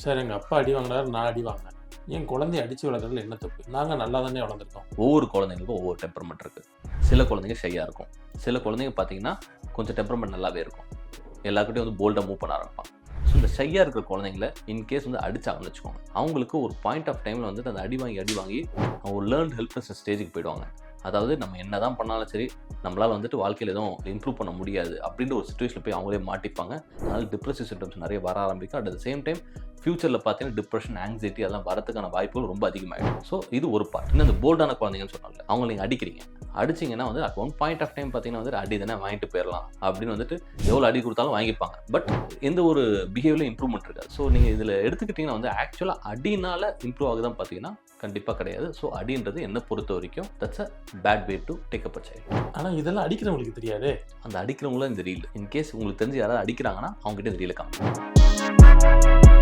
Sir எங்கள் அப்பா அடி வாங்கினாரு, நான் அடி வாங்கினேன். என் குழந்தைய அடித்து வளர்க்குறதுல என்ன தப்பு? நாங்கள் நல்லா தானே வளர்ந்துருக்கோம். ஒவ்வொரு குழந்தைங்களுக்கும் ஒவ்வொரு டெம்பர்மெண்ட் இருக்குது. சில குழந்தைங்க ஷையாக இருக்கும், சில குழந்தைங்க பார்த்தீங்கன்னா கொஞ்சம் டெம்பர்மெண்ட் நல்லாவே இருக்கும், எல்லாருக்கிட்டையும் வந்து போல்டாக மூவ் பண்ண ஆரம்பிப்பாங்க. ஸோ இந்த ஷையாக இருக்கிற குழந்தைங்கள இன்கேஸ் வந்து அடிச்சாங்கன்னு வச்சுக்கோங்க, அவங்களுக்கு ஒரு பாயிண்ட் ஆஃப் டைமில் வந்து அந்த அடி வாங்கி அவங்க ஒரு லேர்ன்ட் ஹெல்ப்லெஸ் ஸ்டேஜுக்கு போயிடுவாங்க. அதாவது நம்ம என்ன தான் பண்ணாலும் சரி, நம்மளால் வந்துட்டு வாழ்க்கையில் எதுவும் இம்ப்ரூவ் பண்ண முடியாது அப்படின்ற ஒரு சுச்சுவேஷனில் போய் அவங்களே மாட்டிப்பாங்க. அதனால் டிப்ரெசிவ் சிம்டம்ஸ் நிறைய வர ஆரம்பிக்கும். அட் த சேம் டைம் ஃபியூச்சரில் பார்த்தீங்கன்னா டிப்ரெஷன், ஆங்ஸைட்டி அதெல்லாம் வரதுக்கான வாய்ப்புகள் ரொம்ப அதிகமாகிடும். ஸோ இது ஒரு பார்ட். இன்னும் இந்த போல்டான குழந்தைங்கன்னு சொன்னாங்க, அவங்க நீங்கள் அடிக்கிறீங்க, அடிச்சிங்கன்னா வந்து at one point of time பார்த்தீங்கன்னா வந்து அடி தானே வாங்கிட்டு போயிடலாம் அப்படின்னு வந்துட்டு எவ்வளோ அடி கொடுத்தாலும் வாங்கிப்பாங்க. பட் எந்த ஒரு பிஹேவியரில் இம்ப்ரூவ்மெண்ட் இருக்காது. ஸோ நீங்கள் இதில் எடுத்துக்கிட்டிங்கன்னா வந்து ஆக்சுவலாக அடினால் இம்ப்ரூவ் ஆகுதான் பார்த்தீங்கன்னா கண்டிப்பாக கிடையாது. ஸோ அடின்றது என்னை பொறுத்த வரைக்கும் that's a bad way to take up a child. ஆனால் இதெல்லாம் அடிக்கிறவங்களுக்கு தெரியாது. அந்த அடிக்கிறவங்களும் இந்த ரீல் இன்கேஸ் உங்களுக்கு தெரிஞ்சு யாராவது அடிக்கிறாங்கன்னா அவங்ககிட்ட இந்த ரீலை காமிக்கும்.